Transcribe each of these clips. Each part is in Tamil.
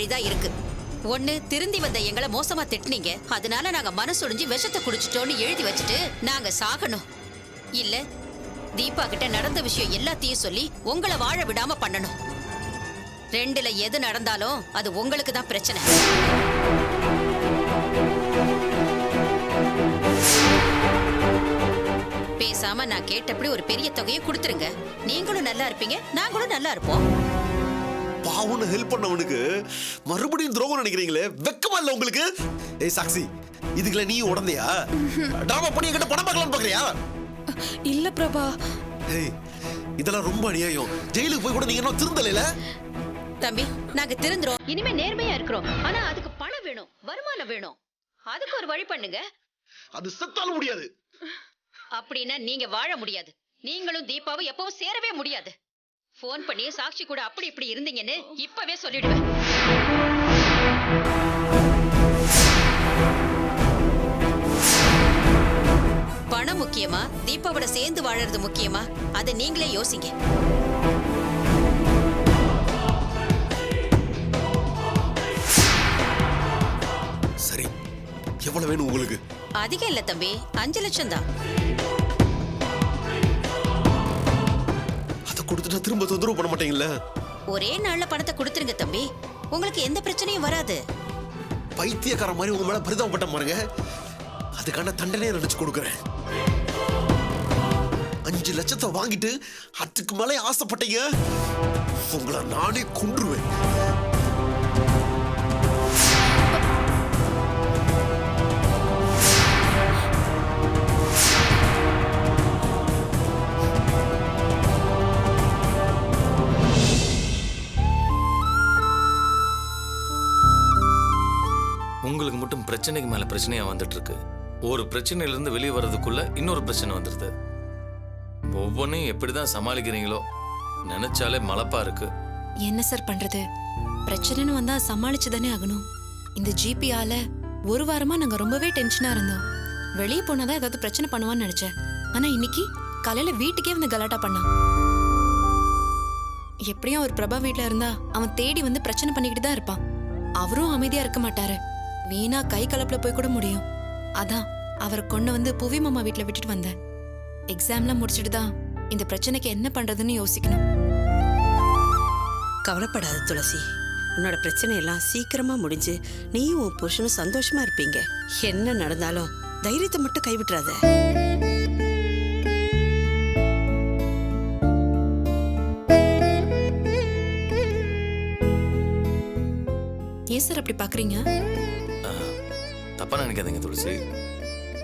வழிதான் இருக்கு. ஒண்ணு, திருந்தி வந்த எங்களை மோசமா திட்டுனீங்க, அதனால நாங்க மனசொடிஞ்சு விஷத்தை குடிச்சிட்டோம்னு எழுதி வச்சுட்டு நாங்க சாகணும். இல்ல தீபா கிட்ட நடந்த விஷயம் எல்லாத்தையும் சொல்லி உங்களை வாழ விடாம பண்ணணும். ரெண்டுல எது நடந்தாலும் அது உங்களுக்கு தான் பிரச்சனை. பேசாம நான் கேட்டபடி ஒரு பெரிய தொகையை கொடுத்துருங்க. நீங்களும் நல்லா இருப்பீங்க, நாங்களும் நல்லா இருப்போம். பாவன்னு ஹெல்ப் பண்ணவனுக்கு மறுபடியும் துரோகம் நினைக்கிறீங்களே, வெக்கமா இல்ல உங்களுக்கு? ஏய் சாக்சி, இதுக்குல நீ உடந்தையா? டிராமா பண்ணி என்கிட்ட பணம் பார்க்கலாம்னு பாக்குறியா? இல்ல பிரபா. ஏய், இதெல்லாம் ரொம்ப அநியாயம். ஜெயிலுக்கு போய் கூட நீங்க இன்னும் திருந்தலைல. தம்பி, நாங்க திருந்துறோம், இனிமே நேர்மையா இருக்கிறோம். ஆனா அதுக்கு பணம் வேணும், வருமானம் வேணும். அதுக்கு ஒரு வழி பண்ணுங்க. அது செத்தாலும் முடியாது. அப்படின்னா நீங்க வாழ முடியாது. நீங்களும் தீபாவும் எப்பவும் சேரவே முடியாது. போன் பண்ணி சாட்சி கூட அப்படி இப்படி இருந்தீங்கன்னு இப்பவே சொல்லிடுவேன். பணம் முக்கியமா, தீபாவோட சேர்ந்து வாழறது முக்கியமா? அதை நீங்களே யோசிங்க. சரி, எவ்வளவு வேணும் உங்களுக்கு? அதிகம் இல்ல தம்பி, 5 லட்சம் தான். அதை கொடுத்துட்டா திரும்ப தொந்தரவு பண்ண மாட்டீங்கல்ல? ஒரே நாள்ல பணத்தை கொடுத்துருங்க தம்பி, உங்களுக்கு எந்த பிரச்சனையும் வராது. பைத்தியக்கார மாதிரி உங்க மேல பரிதாபப்பட்ட பாருங்க, அதுக்கான தண்டனையை நினைச்சு கொடுக்குறேன். 5 லட்சத்தை வாங்கிட்டு அதுக்கு மேலே ஆசைப்பட்டீங்க, உங்களை நானே கொன்றுவேன். உங்களுக்கு மட்டும் பிரச்சனைக்கு மேல பிரச்சனையா வந்துட்டு இருக்கு. ஒரு பிரச்சனையில இருந்து வெளியே வர்றதுக்குள்ள இன்னொரு பிரச்சனை வந்துருது. ஒவ்வொன்றையும் எப்படிதான் சமாளிக்கிறீங்களோ நினைச்சாலே மலப்பா இருக்கு. என்ன சார் பண்றது? பிரச்சனைன்னு வந்தா சமாளிச்சு தானே ஆகணும். இந்த ஜிபியால ஒரு வாரமா நாங்க ரொம்பவே டென்ஷனா இருந்தோம். வெளியே போனாதான் ஏதாவது பிரச்சனை பண்ணுவான்னு நினைச்சேன். ஆனா இன்னைக்கு காலையில வீட்டுக்கே வந்து கலாட்டா பண்ணான். எப்படியும் ஒரு பிரபா வீட்டுல இருந்தா அவன் தேடி வந்து பிரச்சனை பண்ணிக்கிட்டு தான் இருப்பான். அவரும் அமைதியா இருக்க மாட்டாரு. வீணா கை கலப்புல போய் கூட முடியும். அதான் அவரை கொண்டு வந்து புவி மாமா வீட்டுல விட்டுட்டு வந்தேன். எக்ஸாம்லாம் முடிச்சுட்டு தான் இந்த பிரச்சனைக்கு என்ன பண்றதுன்னு யோசிக்கணும். கவலைப்படாத துளசி, உன்னோட பிரச்சனை எல்லாம் சீக்கிரமா முடிஞ்சு நீயும் உன் புருஷனும் சந்தோஷமா இருப்பீங்க. என்ன நடந்தாலும் தைரியத்தை மட்டும் கைவிட்டுறாத. ஏன் சார் அப்படி பாக்குறீங்க? தப்பா நினைக்காதீங்க துளசி.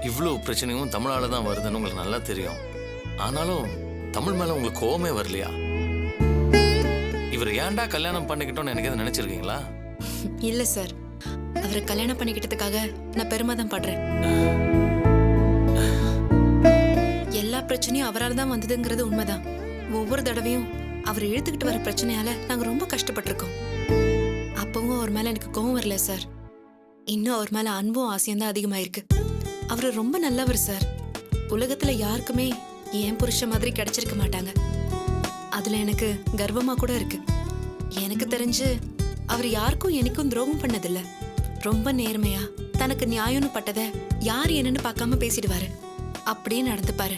இவ்வளவு பிரச்சனையும் தமிழால தான் வருதுன்னு உங்களுக்கு நல்லா தெரியும். ஆனாலும் தமிழ் மேல உங்களுக்கு கோவமே வரலையா? இவர் ஏன்டா கல்யாணம் பண்ணிக்கிட்டோன்னு எனக்கு எதை நினைச்சிருக்கீங்களா? இல்ல சார், அவரை கல்யாணம் பண்ணிக்கிட்டதுக்காக நான் பெருமை தான் படுறேன். எல்லா பிரச்சனையும் அவரால் தான் வந்ததுங்கிறது உண்மைதான். ஒவ்வொரு தடவையும் அவர் இழுத்துக்கிட்டு வர பிரச்சனையால நாங்க ரொம்ப கஷ்டப்பட்டிருக்கோம். அப்பவும் அவர் மேல எனக்கு கோவம் வரல சார். இன்னும் அவர் மேல அன்பும் ஆசையும் தான் அதிகமாயிருக்கு. அவரு ரொம்ப நல்லவர் சார். உலகத்துல யாருக்குமே என் புருஷ மாதிரி கிடைச்சிருக்க மாட்டாங்க. அதுல எனக்கு கர்வமா கூட இருக்கு. எனக்கு தெரிஞ்சு அவர் யாருக்கும் எனக்கும் துரோகம் பண்ணதில்ல. ரொம்ப நேர்மையா தனக்கு நியாயம்னு பட்டதை யார் என்னன்னு பார்க்காம பேசிடுவாரு. அப்படியே நடந்துப்பாரு.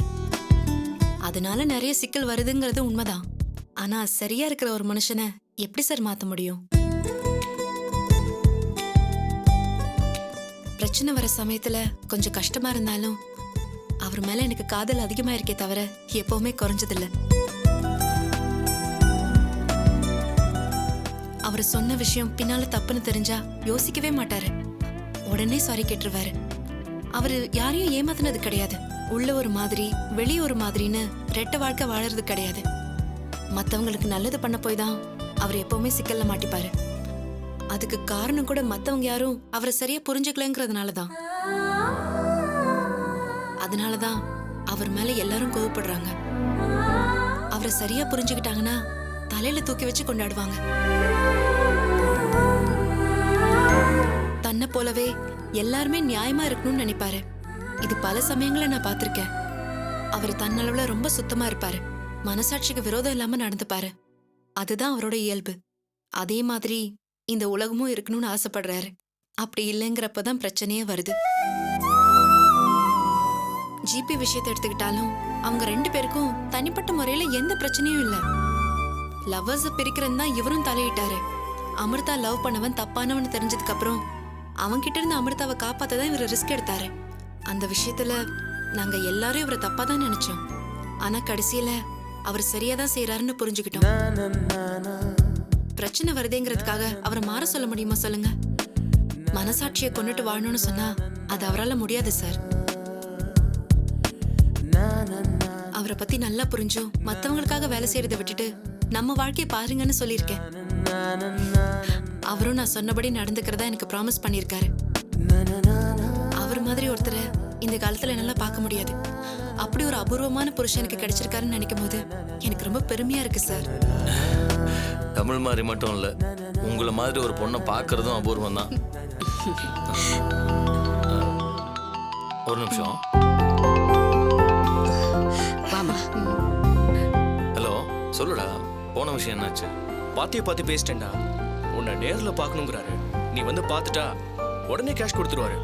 அதனால நிறைய சிக்கல் வருதுங்கிறது உண்மைதான். ஆனா சரியா இருக்கிற ஒரு மனுஷனை எப்படி சார் மாத்த முடியும்? பிரச்சனை வர சமயத்துல கொஞ்சம் கஷ்டமா இருந்தாலும் அவர் மேல எனக்கு காதல் அதிகமா இருக்கே தவிர எப்பவுமே குறைஞ்சதில்ல. அவர் சொன்ன விஷயம் பின்னால தப்புன்னு தெரிஞ்சா யோசிக்கவே மாட்டாரு. உடனே சாரி கேட்டுருவாரு. அவரு யாரையும் ஏமாத்தினது கிடையாது. உள்ள ஒரு மாதிரி வெளியே ஒரு மாதிரின்னு ரெட்ட வாழ்க்கை வாழறது கிடையாது. மத்தவங்களுக்கு நல்லது பண்ண போய் தான் அவர் எப்பவுமே சிக்கல்ல மாட்டிப்பாரு. அதுக்கு காரணம் கூட மத்தவங்க யாரும் அவரை சரியா புரிஞ்சுக்கலங்கிறதுனாலதான். அதனாலதான் அவர் மேல எல்லாரும் கோவப்படுறாங்க. அவரை சரியா புரிஞ்சுக்கிட்டாங்கன்னா தலையில தூக்கி வச்சு கொண்டாடுவாங்க. தன்னை போலவே எல்லாருமே நியாயமா இருக்கணும்னு நினைப்பாரு. இது பல சமயங்களை நான் பார்த்திருக்கேன். அவர் தன்னளவுல ரொம்ப சுத்தமா இருப்பாரு. மனசாட்சிக்கு விரோதம் இல்லாம நடந்துப்பாரு. அதுதான் அவரோட இயல்பு. அதே மாதிரி இந்த உலகமும் இருக்கணும்னு ஆசைப்படுறாரு. அப்படி இல்லைங்கிறப்பதான் பிரச்சனையே வருது. ஜிபி விஷயத்தை எடுத்துக்கிட்டாலும் அவங்க 2 பேருக்கும் தனிப்பட்ட முறையில எந்த பிரச்சனையும் இல்ல. லவ்வர்ஸ பிரிக்கிறன்னு தான் இவரும் தலையிட்டாரு. அமிர்தா லவ் பண்ணவன் தப்பானவன் தெரிஞ்சதுக்கு அப்புறம் அவன்கிட்ட இருந்து அமிர்தாவை காப்பாத்ததான் இவர் ரிஸ்க் எடுத்தாரு. அந்த விஷயத்துல நாங்க எல்லாரும் இவரை தப்பா தான் நினைச்சோம். ஆனா கடைசியில அவர் சரியா தான் செய்யறாருன்னு புரிஞ்சுக்கிட்டோம். பிரச்சனை வருதேங்கிறதுக்காக அவரை மாற சொல்ல முடியுமா சொல்லுங்க? மனசாட்சியை கொண்டுட்டு வாழணும்னு சொன்னா அது அவரால முடியாது சார். அவரை பத்தி நல்லா புரிஞ்சும் மத்தவங்களுக்காக வேலை செய்யறதை விட்டுட்டு நம்ம வாழ்க்கையை பாருங்கன்னு சொல்லியிருக்கேன். அவரும் நான் சொன்னபடி நடந்துக்கிறதா எனக்கு ப்ராமிஸ் பண்ணியிருக்காரு. அவர் மாதிரி ஒருத்தரை இந்த காலத்துல என்னால பார்க்க முடியாது. அப்படி ஒரு அபூர்வமான புருஷன் எனக்கு கிடைச்சிருக்காருன்னு நினைக்கும் போது எனக்கு ரொம்ப பெருமையா இருக்கு சார். தமிழ் மாதிரி மட்டும் இல்ல, உங்களை மாதிரி ஒரு பொண்ணை பார்க்கறதும் அபூர்வம் தான். ஒரு நிமிஷம். ஹலோ, சொல்லுடா. போன விஷயம் என்னாச்சு? பார்த்து பேசிட்டேன்டா. உன்னை நேர்ல பார்க்கணுங்கிறாரு. நீ வந்து பார்த்துட்டா உடனே கேஷ் கொடுத்துருவாரு.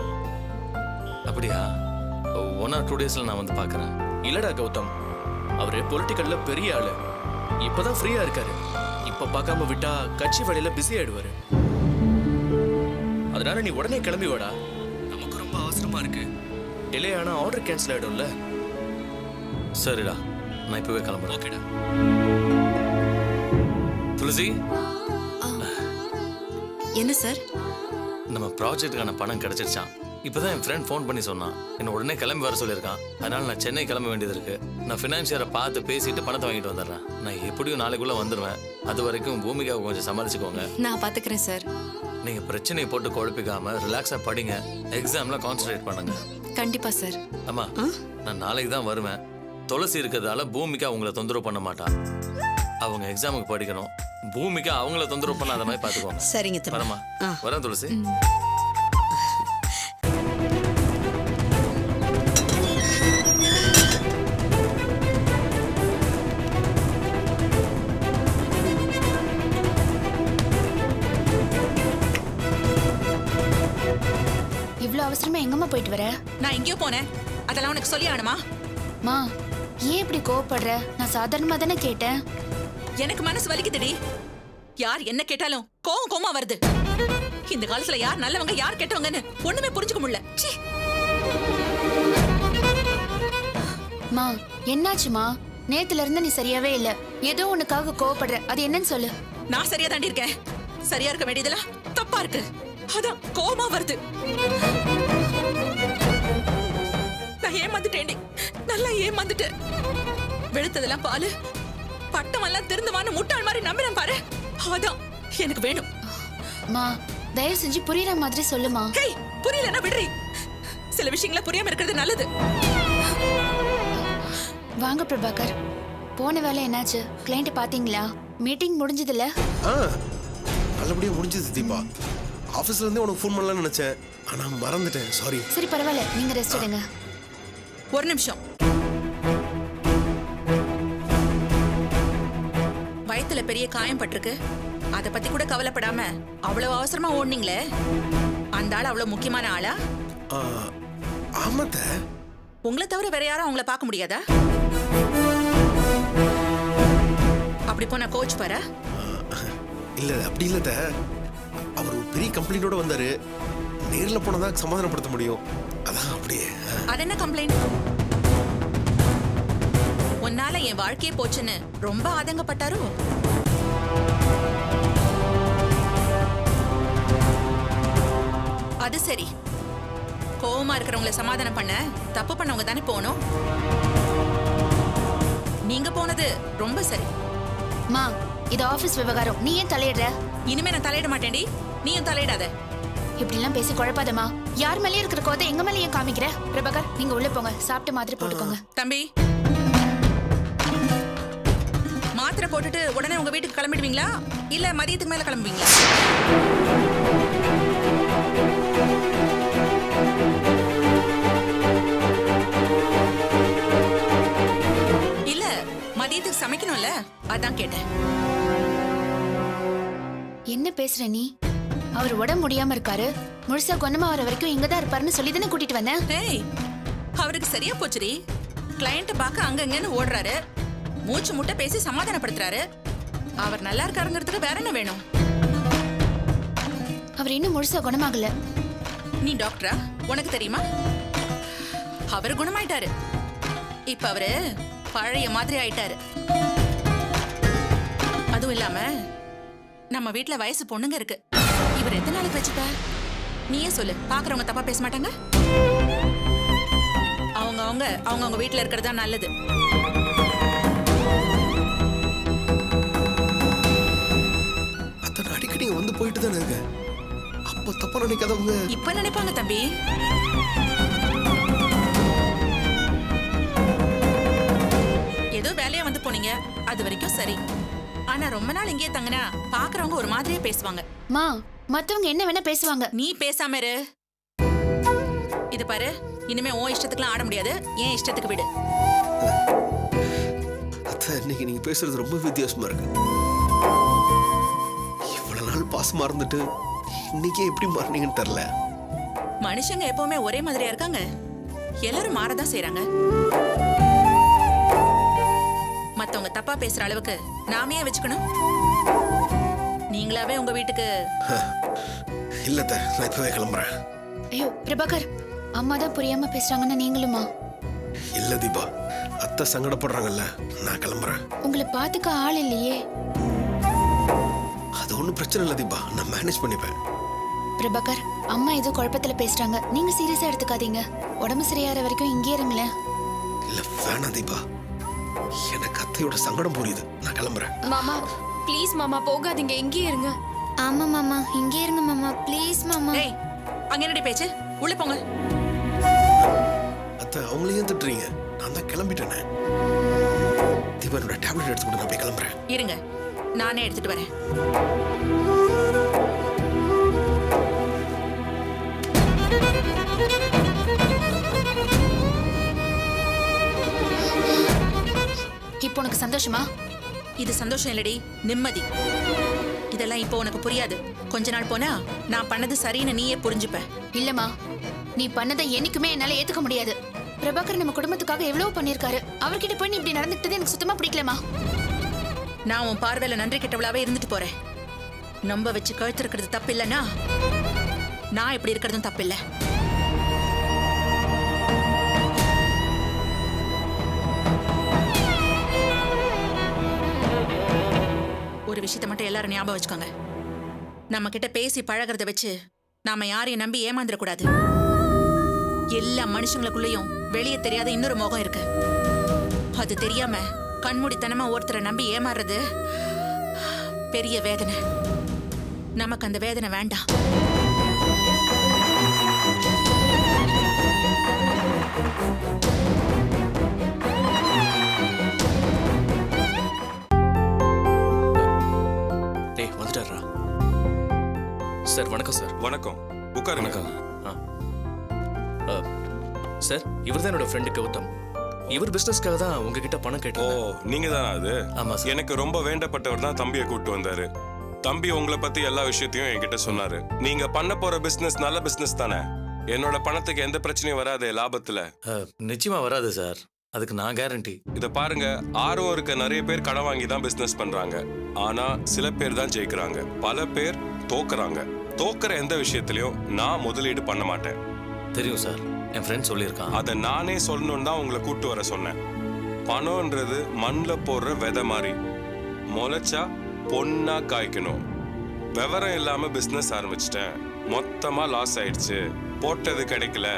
அப்படியா? 1 or 2 daysல நான் வந்து பார்க்கறேன். இல்லடா கௌதம், அவரு பொலிட்டிக்கல்ல பெரிய ஆளு. இப்பதான் ஃப்ரீயா இருக்காரு. இப்ப பார்க்காம விட்டா கட்சி வேலையில பிஸி ஆயிடுவாரு. அதனால நீ உடனே கிளம்பி வாடா. நமக்கு ரொம்ப அவசரமா இருக்கு. டிலே ஆனா ஆர்டர் கேன்சல் ஆயிடும்ல. சரிடா, நான் இப்பவே கிளம்புறேன். ஓகேடா. துளசி, என்ன சார்? நம்ம ப்ராஜெக்ட்டுக்கான பணம் கிடைச்சிருச்சான். இப்பதான் என் ஃப்ரெண்ட் ஃபோன் பண்ணி சொன்னான். என்ன உடனே கிளம்பி வர சொல்லியிருக்கான். அதனால நான் சென்னை கிளம்ப வேண்டியது இருக்கு. நான் ஃபினான்ஷியரை பார்த்து பேசிட்டு பணத்தை வாங்கிட்டு வந்துடுறேன். நான் எப்படியும் நாளைக்குள்ள வந்துடுவேன். அது வரைக்கும் பூமிகாவை கொஞ்சம் சமாளிச்சுக்கோங்க. நான் பாத்துக்கிறேன் சார். நீங்க பிரச்சனையை போட்டு குழப்பிக்காம ரிலாக்ஸா படிங்க. எக்ஸாம்ல கான்சென்ட்ரேட் பண்ணுங்க. கண்டிப்பா சார். அம்மா, நான் நாளைக்கு தான் வருவேன். துளசி இருக்கிறதால பூமிகா உங்களை தொந்தரவு பண்ண மாட்டா. அவங்க எக்ஸாமுக்கு படிக்கணும். பூமிகா அவங்கள தொந்தரவு பண்ணாத மாதிரி பாத்துக்கோங்க. சரிங்க தம்பி. வரமா? வரேன் துளசி. இவ்ளோ அவசரமா எங்கம்மா போயிட்டு வர? நான் எங்கேயோ போனேன். அதெல்லாம் உனக்கு சொல்லி ஆகணுமா? மா, ஏன் இப்படி கோவப்படுற? நான் சாதாரணமா தானே கேட்டேன். எனக்கு மனசு வலிக்குதுடி. யார் என்ன கேட்டாலும் கோவம் கோவமா வருது. இந்த காலத்துல யார் நல்லவங்க யார் கெட்டவங்கன்னு ஒண்ணுமே புரிஞ்சுக்க முடியல. சீ. மா, என்னாச்சுமா? நேத்துல இருந்து நீ சரியாவே இல்ல. ஏதோ உனக்காக கோவப்படுற. அது என்னன்னு சொல்லு. நான் சரியா தாண்டி இருக்கேன். சரியா இருக்க வேண்டியதெல்லாம் தப்பா இருக்கு. அதான் கோவமா வருது. நான் ஏமாந்துட்டேன்டி. நல்லா ஏமாந்துட்டேன். வெளுத்ததெல்லாம் பாலு, பட்டமெல்லாம் திருந்துவான்னு முட்டாள் மாதிரி நம்பினேன் பாரு. அதான் எனக்கு வேணும். மா, தயவு செஞ்சு புரியுற மாதிரி சொல்லுமா. ஹேய், புரியலன்னா விடுறி. சில விஷயங்களை புரியாம இருக்கிறது நல்லது. வாங்க பிரபாகர். போன வேலை என்னாச்சு? கிளைண்ட் பாத்தீங்களா? மீட்டிங் முடிஞ்சதுல? நல்லபடியா முடிஞ்சது தீபா. ஆபீஸ்ல இருந்தே உனக்கு ஃபோன் பண்ணலாம்னு நினைச்சேன். ஆனா மறந்துட்டேன். சாரி. சரி பரவாயில்ல, நீங்க ரெஸ்ட் எடுங்க. ஒரு நிமிஷம். வயித்துல பெரிய காயம் பட்டிருக்கு. அத பத்தி கூட கவலைப்படாம அவ்வளவு அவசரமா ஓடுனீங்களே, அந்த ஆள் அவ்வளவு முக்கியமான ஆளா? ஆமாத்த. உங்களை தவிர வேற யாரும் அவங்கள பார்க்க முடியாதா? அப்படி போனா கோச் பாரு. இல்ல அப்படி இல்ல. அவர் ஒரு பெரிய கம்ப்ளைண்டோட வந்தாரு. நேர்ல போனதான் சமாதானப்படுத்த முடியும். அதான் அப்படியே. அது என்ன கம்ப்ளைண்ட்? உன்னால என் வாழ்க்கையே போச்சுன்னு ரொம்ப ஆதங்கப்பட்டாரோ? அது சரி. கோவமா இருக்கிறவங்களை சமாதானம் பண்ண தப்பு பண்ணவங்க தானே போகணும். நீங்க போனது ரொம்ப சரி. மா, இது ஆபீஸ் விவகாரம். நீ ஏன் தலையிடுற? இனிமே நான் தலையிட மாட்டேன்டி. நீயும் தலையிடாத. இப்படி எல்லாம் பேசி குழப்பாதமா. யார் மேலயே இருக்கிற கோதை எங்க மேல ஏன் காமிக்கிற? பிரபாகர், நீங்க உள்ள போங்க. சாப்பிட்டு மாத்திரை போட்டுக்கோங்க. தம்பி, மாத்திரை போட்டுட்டு உடனே உங்க வீட்டுக்கு கிளம்பிடுவீங்களா இல்ல மதியத்துக்கு மேல கிளம்புவீங்களா? இல்ல மதியத்துக்கு சமைக்கணும்ல, அதான் கேட்டேன். என்ன பேசுற நீ? அவர் உடம்பு முடியாம இருக்காரு, முழுசா குணமா வர வரைக்கும் இங்கதான் இருப்பாருன்னு சொல்லி தானே கூட்டிட்டு வந்தேன். டேய் அவருக்கு சரியா போச்சுடி. கிளையண்ட்டை பார்க்க அங்கங்கன்னு ஓடுறாரு, மூச்சு முட்டை பேசி சமாதானப்படுத்துறாரு. அவர் நல்லா இருக்காருங்கிறதுக்கு வேற என்ன வேணும்? அவர் இன்னும் முழுசா குணமாகல. நீ டாக்டரா? உனக்கு தெரியுமா? அவர் குணமாயிட்டாரு. இப்ப அவரு பழைய மாதிரி ஆயிட்டாரு. அதுவும் இல்லாம நம்ம வீட்ல வயசு பொண்ணுங்க இருக்கு. இவர் எத்தனை நாளைக்கு வச்சுப்பார்? நீயே சொல்லு. பாக்குறவங்க தப்பா பேச மாட்டாங்க? அவங்க வீட்ல இருக்கிறதா நல்லது. அத்தனை அடிக்கடி இங்க வந்து போயிட்டு தானே இருக்க. அப்ப தப்பா நினைக்காதவங்க இப்ப நினைப்பாங்க தம்பி. ஏதோ வேலையா வந்து போனீங்க, அது வரைக்கும் சரி. ஆனா ரொம்ப நாள் இங்கேயே தங்கினா பாக்குறவங்க ஒரு மாதிரியே பேசுவாங்க. மா, மத்தவங்க என்ன வேணா பேசுவாங்க. நீ பேசாம இரு. இது பாரு, இனிமே உன் இஷ்டத்துக்குலாம் ஆட முடியாது. ஏன் இஷ்டத்துக்கு விடு. அத்தை, இன்னைக்கு நீங்க பேசுறது ரொம்ப வித்தியாசமா இருக்கு. இவ்வளவு நாள் பாசமா இருந்துட்டு இன்னைக்கே எப்படி மாறினீங்கன்னு தெரியல. மனுஷங்க எப்பவுமே ஒரே மாதிரியா இருக்காங்க? எல்லாரும் மாறதான் செய்றாங்க. மத்தவங்க தப்பா பேசுற அளவுக்கு நாமே வச்சுக்கணும். நீங்களாவே உங்க வீட்டுக்கு. இல்ல அத்தை, நான் இப்பவே கிளம்புறேன். ஐயோ பிரபாகர், அம்மா தான் புரியாம பேசுறாங்கன்னா நீங்களுமா? இல்ல தீபா, அத்தை சங்கடப்படுறாங்கல்ல, நான் கிளம்புறேன். உங்களை பாத்துக்க ஆள் இல்லையே. அது ஒண்ணும் பிரச்சனை இல்ல தீபா, நான் மேனேஜ் பண்ணிப்பேன். பிரபாகர், அம்மா ஏதோ குழப்பத்துல பேசுறாங்க. நீங்க சீரியஸா எடுத்துக்காதீங்க. உடம்பு சரியாற வரைக்கும் இங்கே இருங்களேன். இல்ல வேணாம் தீபா, எனக்கு அத்தையோட சங்கடம் புரியுது. நான் கிளம்புறேன். மாமா ப்ளீஸ் மாமா போகாதீங்க, இங்கே இருங்க. ஆமா மாமா, இங்கே இருங்க மாமா, ப்ளீஸ் மாமா. ஏய், அங்க என்னடி பேச்சு? உள்ள போங்க. அத்தை, அவங்களையும் திட்டுறீங்க. நான் தான் கிளம்பிட்டேனே. தீபா, என்னோட டேப்லெட் எடுத்து கொண்டு நான் போய் கிளம்புறேன். இருங்க, நானே எடுத்துட்டு வரேன். இப்போ உனக்கு சந்தோஷமா? இது சந்தோஷம் இல்லடி, நிம்மதி. இதெல்லாம் இப்போ உனக்கு புரியாது. கொஞ்ச நாள் போனா நான் பண்ணது சரின்னு நீயே புரிஞ்சுப்ப. இல்லம்மா, நீ பண்ணதை என்னைக்குமே என்னால ஏத்துக்க முடியாது. பிரபாகர் நம்ம குடும்பத்துக்காக எவ்வளவு பண்ணிருக்காரு. அவர்கிட்ட போய் நீ இப்படி நடந்துக்கிட்டது எனக்கு சுத்தமா பிடிக்கலமா. நான் உன் பார்வையில நன்றி கெட்டவளாவே இருந்துட்டு போறேன். நம்ப வச்சு கழுத்திருக்கிறது தப்பு இல்லைன்னா நான் இப்படி இருக்கிறதும் தப்பு இல்லை. ஒரு விஷயத்த மட்டும் எல்லாரும் ஞாபகம் வச்சுக்கோங்க. நம்ம கிட்ட பேசி பழகிறத வச்சு நாம யாரையும் நம்பி ஏமாந்துடக்கூடாது. எல்லா மனுஷங்களுக்குள்ளயும் வெளியே தெரியாத இன்னொரு முகம் இருக்கு. அது தெரியாம கண்மூடித்தனமா ஒருத்தரை நம்பி ஏமாறுறது பெரிய வேதனை. நமக்கு அந்த வேதனை வேண்டாம். டேய் வந்துட்டாரா? சார் வணக்கம் சார். வணக்கம், உட்காருங்க. சார், இவர் தான் என்னோட ஃப்ரெண்டு கௌதம். இவர் பிசினஸ்க்காக தான் உங்ககிட்ட பணம் ஓ, கேட்டோம். நீங்க தானா அது? ஆமா சார். எனக்கு ரொம்ப வேண்டப்பட்டவர் தான் தம்பியை கூப்பிட்டு வந்தாரு. தம்பி உங்களை பத்தி எல்லா விஷயத்தையும் என்கிட்ட சொன்னாரு. நீங்க பண்ண போற பிசினஸ் நல்ல பிசினஸ் தானே? என்னோட பணத்துக்கு எந்த பிரச்சனையும் வராது லாபத்துல. நிச்சயமா வராது சார், அதுக்கு நான் கேரண்டி. இத பாருங்க, ஆர்வம் இருக்க நிறைய பேர் கடன் வாங்கி தான் பிசினஸ் பண்றாங்க. ஆனா சில பேர் தான் ஜெயிக்கிறாங்க, பல பேர் தோக்குறாங்க. தோக்குற எந்த விஷயத்திலயும் நான் முதலீடு பண்ண மாட்டேன். தெரியும் சார், என் ஃப்ரெண்ட் சொல்லியிருக்கான். அதை நானே சொல்லணும்னு தான் உங்களை கூப்பிட்டு வர சொன்னேன். பணம்ன்றது மண்ணில் போடுற விதை மாதிரி, முளைச்சா பொண்ணா காய்க்கணும். விவரம் இல்லாம பிசினஸ் ஆரம்பிச்சிட்டேன், மொத்தமா லாஸ் ஆயிடுச்சு, போட்டது கிடைக்கல,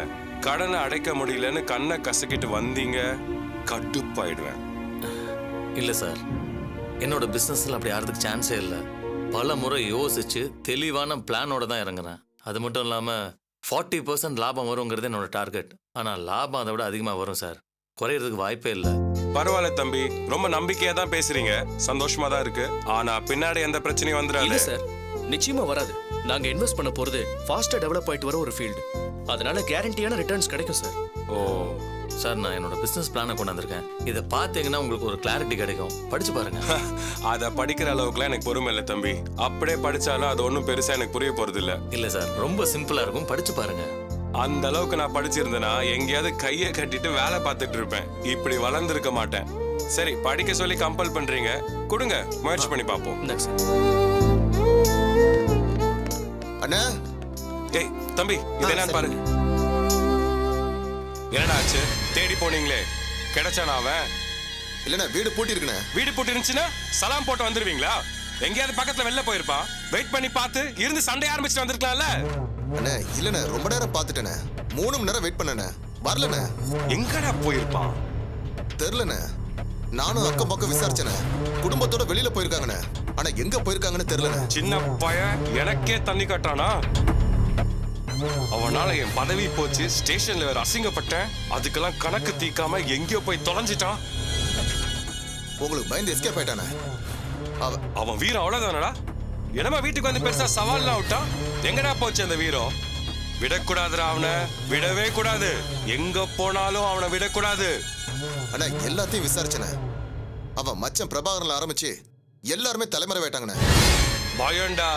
கடனை அடைக்க முடியலன்னு கண்ணை கசக்கிட்டு வந்தீங்க, கடுப்பாயிடுவேன். இல்லை சார், என்னோட பிஸ்னஸில் அப்படி ஆகிறதுக்கு சான்ஸே இல்லை. பல முறை யோசிச்சு தெளிவான பிளானோட தான் இறங்குறேன். அது மட்டும் இல்லாமல் 40% லாபம் வருங்கிறது என்னோட டார்கெட். ஆனால் லாபம் அதை விட அதிகமாக வரும் சார், குறையிறதுக்கு வாய்ப்பே இல்லை. பரவாயில்ல தம்பி, ரொம்ப நம்பிக்கையா தான் பேசுறீங்க, சந்தோஷமா தான் இருக்கு. ஆனா பின்னாடி எந்த பிரச்சனையும் இல்ல வந்துடாது. சார், நிச்சயமா வராது. நாங்க இன்வெஸ்ட் பண்ண போறது ஃபாஸ்டா டெவலப் ஆயிட்டு வர ஒரு ஃபீல்டு. அதனால கேரண்டியான ரிட்டர்ன்ஸ் கிடைக்கும் சார். ஓ சார் நான் என்னோட பிசினஸ் பிளானை கொண்டு வந்திருக்கேன். இதை பார்த்தீங்கன்னா உங்களுக்கு ஒரு கிளாரிட்டி கிடைக்கும். படிச்சு பாருங்க. அதை படிக்கிற அளவுக்குலாம் எனக்கு பொறுமை இல்லை தம்பி. அப்படியே படிச்சாலும் அது ஒன்றும் பெருசா எனக்கு புரிய போறது இல்ல. இல்ல சார், ரொம்ப சிம்பிளா இருக்கும், படிச்சு பாருங்க. அந்த அளவுக்கு நான் படிச்சிருந்தேனா எங்கேயாவது கையை கட்டிட்டு வேலை பார்த்துட்டு இருப்பேன். இப்படி வளர்ந்துருக்க மாட்டேன். சரி, படிக்க சொல்லி கம்பல் பண்றீங்க, கொடுங்க, முயற்சி பண்ணி பார்ப்போம். இந்தாங்க சார். அண்ணா ஏய் தம்பி, இது என்னன்னு பாருங்க. என்னடா ஆச்சு? தேடி போனீங்களே, கிடைச்சானா அவன்? இல்லண்ணா, வீடு பூட்டி இருக்குண்ணே. வீடு போட்டு இருந்துச்சுன்னா சலாம் போட்டு வந்துருவீங்களா? எங்கேயாவது பக்கத்துல வெளில போயிருப்பான். வெயிட் பண்ணி பார்த்து இருந்து சண்டை ஆரம்பிச்சுட்டு வந்திருக்கலாம்ல. அண்ணா இல்லண்ணே, ரொம்ப நேரம் பார்த்துட்டேண்ணே. 3 மணி நேரம் வெயிட் பண்ணண்ணே, வரலண்ணே. எங்கடா போயிருப்பான்? தெரிலண்ணே. நானும் அக்கம் பக்கம் விசாரிச்சேண்ணே. குடும்பத்தோட வெளியில போயிருக்காங்கண்ணே. ஆனா எங்க போயிருக்காங்கன்னு தெரியலண்ணே. சின்ன பையன் எனக்கே தண்ணி கட்டானா? அவனால என் பதவி போச்சு, ஸ்டேஷன்ல வேற அசிங்கப்பட்டேன். அதுக்கெல்லாம் கணக்கு தீக்காம எங்கேயோ போய் தொலைஞ்சிட்டான். உங்களுக்கு பயந்து எஸ்கேப் ஆயிட்டானே. அவன் வீரம் அவ்வளவுதானடா? என்னமா வீட்டுக்கு வந்து பெருசா சவால்லாம் விட்டான்? எங்கடா போச்சு அந்த வீரம்? விடக்கூடாதுடா அவனை, விடவே கூடாது. எங்க போனாலும் அவனை விடக்கூடாது. ஆனா எல்லாத்தையும் விசாரிச்சேனே. அவன் மச்சன் பிரபாகரன்ல ஆரம்பிச்சு எல்லாருமே தலைமறைவாயிட்டாங்கண்ணே. பயம்டா.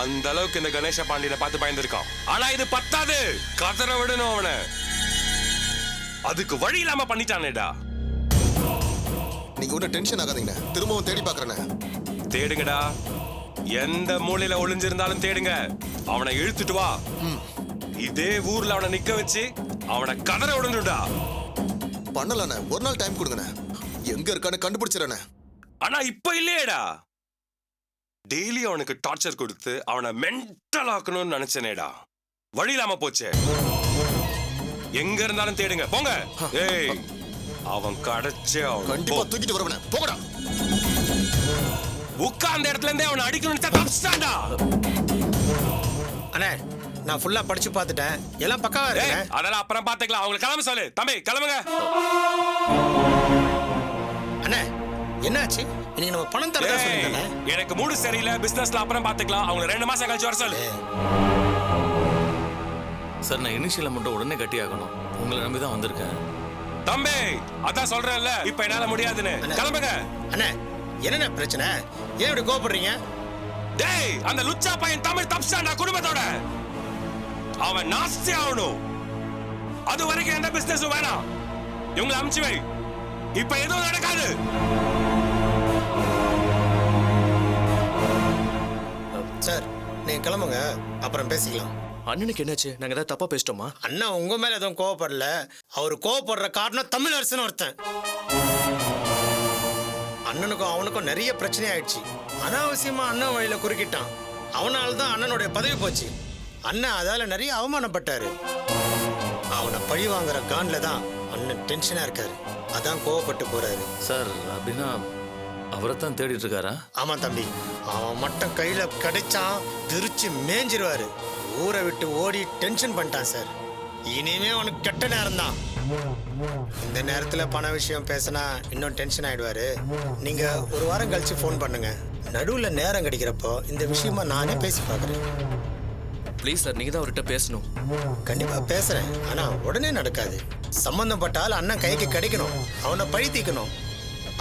அந்த அளவுக்கு இந்த கணேச பாண்டியனை பார்த்து பயந்துருக்கான். ஆனா இது பத்தாது, கதற விடணும் அவனை. அதுக்கு வழி இல்லாம பண்ணிட்டானேடா. நீங்க ஒன்னும் டென்ஷன் ஆகாதீங்கண்ணே, திரும்பவும் தேடி பாக்குறேண்ணே. தேடுங்கடா, எந்த மூலையில ஒளிஞ்சிருந்தாலும் தேடுங்க. அவனை இழுத்துட்டு வா. இதே ஊர்ல அவனை நிக்க வச்சு அவனை கதற விடணும்டா. பண்ணலண்ணே, ஒரு நாள் டைம் கொடுங்கண்ணே. எங்க இருக்கான்னு கண்டுபிடிச்சிடறேண்ணே. ஆனா இப்ப இல்லையேடா. டெய்லி அவனுக்கு டார்ச்சர் கொடுத்து அவனை மென்டல் ஆக்கணும்னு நினைச்சனேடா. வழி இல்லாம போச்சே. எங்க இருந்தாலும் தேடுங்க, போங்க. ஏய், அவன் கிடைச்சே கண்டிப்பா தூக்கிட்டு வரவனே, போங்கடா. உட்கார்ந்த இடத்துல இருந்தே அவனை அடிக்கணும்னு தப்பிச்சிட்டான்டா. அண்ணே, நான் ஃபுல்லா படிச்சு பார்த்துட்டேன், எல்லாம் பக்காவா இருக்கு. அதெல்லாம் அப்புறம் பாத்துக்கலாம். அவங்களை கிளம்ப சொல்லு. தம்பி கிளம்புங்க. அண்ணே, என்னாச்சு? இன்னைக்கு நம்ம பணம் தரதா சொல்லுங்க. எனக்கு மூடு சரியில்லை, பிசினஸ்ல அப்புறம் பாத்துக்கலாம். அவங்க 2 மாசம் கழிச்சு வர சொல்லு. சார் நான் இனிஷியல் அமௌண்ட்டை உடனே கட்டி ஆகணும். உங்களை நம்பி தான் வந்திருக்கேன். தம்பி அதான் சொல்றேன்ல, இப்ப என்னால முடியாதுன்னு. கிளம்புங்க. அண்ணே, என்னென்ன பிரச்சனை? ஏன் இப்படி கோபப்படுறீங்க? டேய், அந்த லுச்சா பையன் தமிழ் தப்பிச்சான்டா குடும்பத்தோட. அவன் நாஸ்தி ஆகணும். அது வரைக்கும் எந்த பிசினஸும் வேணாம். இவங்களை அமுச்சு வை. இப்ப எதுவும் நடக்காது. சார், நீங்க கிளம்புங்க, அப்புறம் பேசிக்கலாம். அண்ணனுக்கு என்னாச்சு? நாங்க ஏதாவது தப்பா பேசிட்டோமா? அண்ணா உங்க மேல எதுவும் கோவப்படல. அவர் கோவப்படுற காரணம் தமிழரசன் ஒருத்தன். அண்ணனுக்கும் அவனுக்கும் நிறைய பிரச்சனை ஆயிடுச்சு. அனாவசியமா அண்ணன் வழியில குறுக்கிட்டான். அவனால தான் அண்ணனுடைய பதவி போச்சு. அண்ணன் அதால நிறைய அவமானப்பட்டாரு. அவனை பழி வாங்குற கான்ல தான் அண்ணன் டென்ஷனா இருக்காரு. அதான் கோவப்பட்டு போறாரு. சார் அப்படின்னா அவரை தான் தேடிட்டு இருக்காரா? ஆமா தம்பி, அவன் மட்டும் கையில கிடைச்சான் திருச்சி மேஞ்சிருவாரு. ஊரை விட்டு ஓடி டென்ஷன் பண்ணிட்டான் சார். இனிமே அவனுக்கு கெட்ட நேரம் தான். இந்த நேரத்துல பண விஷயம் பேசினா இன்னும் டென்ஷன் ஆயிடுவாரு. நீங்க ஒரு வாரம் கழிச்சு ஃபோன் பண்ணுங்க. நடுவுல நேரம் கிடைக்கிறப்போ இந்த விஷயமா நானே பேசி பார்க்குறேன். ப்ளீஸ் சார், நீங்க தான் அவர்கிட்ட பேசணும். கண்டிப்பா பேசுறேன், ஆனா உடனே நடக்காது. சம்பந்தப்பட்ட ஆள் அண்ணன் கைக்கு கிடைக்கணும், அவனை பழி தீக்கணும்.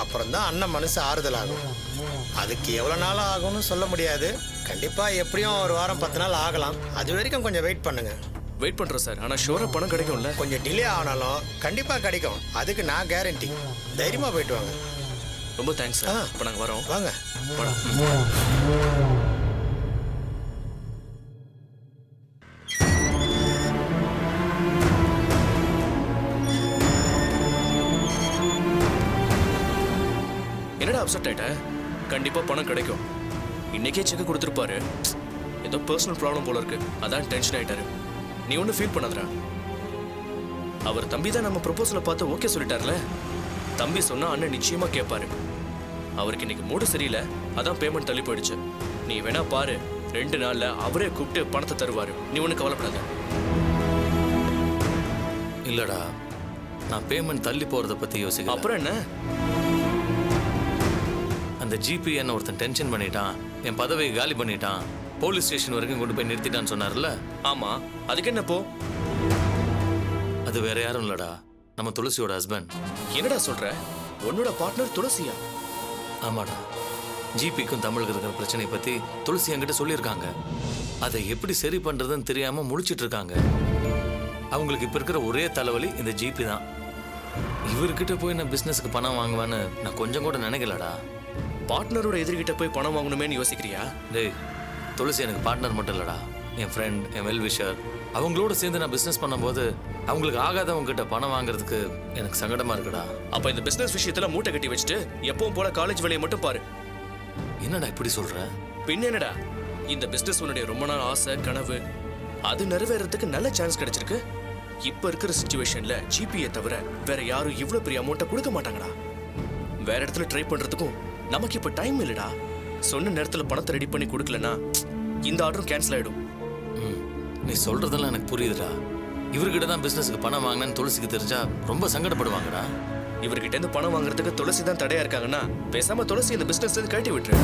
அப்புறம் தான் அண்ணன் மனசு ஆறுதல் ஆகும். அதுக்கு எவ்வளவு நாள் ஆகும்னு சொல்ல முடியாது. கண்டிப்பா எப்படியும் ஒரு வாரம் 10 நாள் ஆகலாம். அது வரைக்கும் கொஞ்சம் வெயிட் பண்ணுங்க. வெயிட் பண்றோம் சார், ஆனா ஷூரா பணம் கிடைக்கும்ல? கொஞ்சம் டிலே ஆனாலும் கண்டிப்பா கிடைக்கும். அதுக்கு நான் கேரண்டி. தைரியமா போயிட்டு வாங்க. ரொம்ப தேங்க்ஸ் சார். இப்போ நாங்க வரோம். வாங்க. என்னடா அப்செட் ஆயிட்ட? கண்டிப்பா பணம் கிடைக்கும். இன்னைக்கே செக் கொடுத்துருப்பாரு. ஏதோ பர்சனல் ப்ராப்ளம் போல இருக்கு, அதான் டென்ஷன் ஆயிட்டாரு. நீ ஒன்றும் ஃபீல் பண்ணாதடா. அவர் தம்பி தான் நம்ம ப்ரொபோசலை பார்த்து ஓகே சொல்லிட்டார்ல. தம்பி சொன்னா அண்ணன் நிச்சயமா கேட்பாரு. அவருக்கு இன்னைக்கு மூடு சரியில்லை, அதான் பேமெண்ட் தள்ளி போயிடுச்சு. நீ வேணா பாரு, 2 நாள்ல அவரே கூப்பிட்டு பணத்தை தருவாரு. நீ ஒன்றும் கவலைப்படாத. இல்லடா, நான் பேமெண்ட் தள்ளி போறதை பத்தி யோசிக்கிறேன். அப்புறம் என்ன? அந்த ஜிபி என்ன ஒருத்தன் டென்ஷன் பண்ணிட்டான், என் பதவியை காலி பண்ணிட்டான், போலீஸ் ஸ்டேஷன் வரைக்கும் கொண்டு போய் நிறுத்திட்டான்னு சொன்னார்ல. ஆமா, அதுக்கு என்ன போ? அது வேற யாரும் இல்லடா, நம்ம துளசியோட ஹஸ்பண்ட். என்னடா சொல்ற? உன்னோட பார்ட்னர் துளசியா? ஆமாடா, ஜிபிக்கும் தமிழுக்கு இருக்கிற பிரச்சனையை பத்தி துளசி என்கிட்ட சொல்லியிருக்காங்க. அதை எப்படி சரி பண்றதுன்னு தெரியாம முழிச்சிட்டு இருக்காங்க. அவங்களுக்கு இப்ப இருக்கிற ஒரே தலைவலி இந்த ஜிபி தான். இவர்கிட்ட போய் நான் பிசினஸ்க்கு பணம் வாங்குவேன்னு நான் கொஞ்சம் கூட நினைக்கலடா. பார்ட்னரோட எதிர்கிட்ட போய் பணம் வாங்கணுமேன்னு யோசிக்கிறியா? டேய், துளசி எனக்கு பார்ட்னர் மட்டும் இல்லடா, என் ஃப்ரெண்ட், என் வெல்விஷர். அவங்களோட சேர்ந்து நான் பிசினஸ் பண்ணும்போது அவங்களுக்கு ஆகாதவங்க கிட்ட பணம் வாங்குறதுக்கு எனக்கு சங்கடமா இருக்குடா. அப்ப இந்த பிசினஸ் விஷயத்துல மூட்டை கட்டி வச்சுட்டு எப்பவும் போல காலேஜ் வேலையை மட்டும் பாரு. என்னடா இப்படி சொல்ற? பின்ன என்னடா, இந்த பிசினஸ் உன்னுடைய ரொம்ப நாள் ஆசை கனவு, அது நிறைவேறதுக்கு நல்ல சான்ஸ் கிடைச்சிருக்கு. இப்ப இருக்கிற சிச்சுவேஷன்ல ஜிபியை தவிர வேற யாரும் இவ்வளவு பெரிய அமௌண்ட்டை கொடுக்க மாட்டாங்கடா. வேற இடத்துல ட்ரை பண்றதுக்கும் நமக்கு இப்ப டைம் இல்லடா. சொன்ன நேரத்துல பணத்தை ரெடி பண்ணி கொடுக்கலனா இந்த ஆர்டரும் கேன்சல் ஆயிடும். நீ சொல்றதெல்லாம் எனக்கு புரியுதுடா. இவர்கிட்ட தான் பிசினஸ்க்கு பணம் வாங்கினேன்னு துளசிக்கு தெரிஞ்சா ரொம்ப சங்கடப்படுவாங்கடா. இவர்கிட்ட இருந்து பணம் வாங்குறதுக்கு துளசி தான் தடையா இருக்காங்கன்னா பேசாம துளசி இந்த பிசினஸ் கழட்டி விட்டுரு.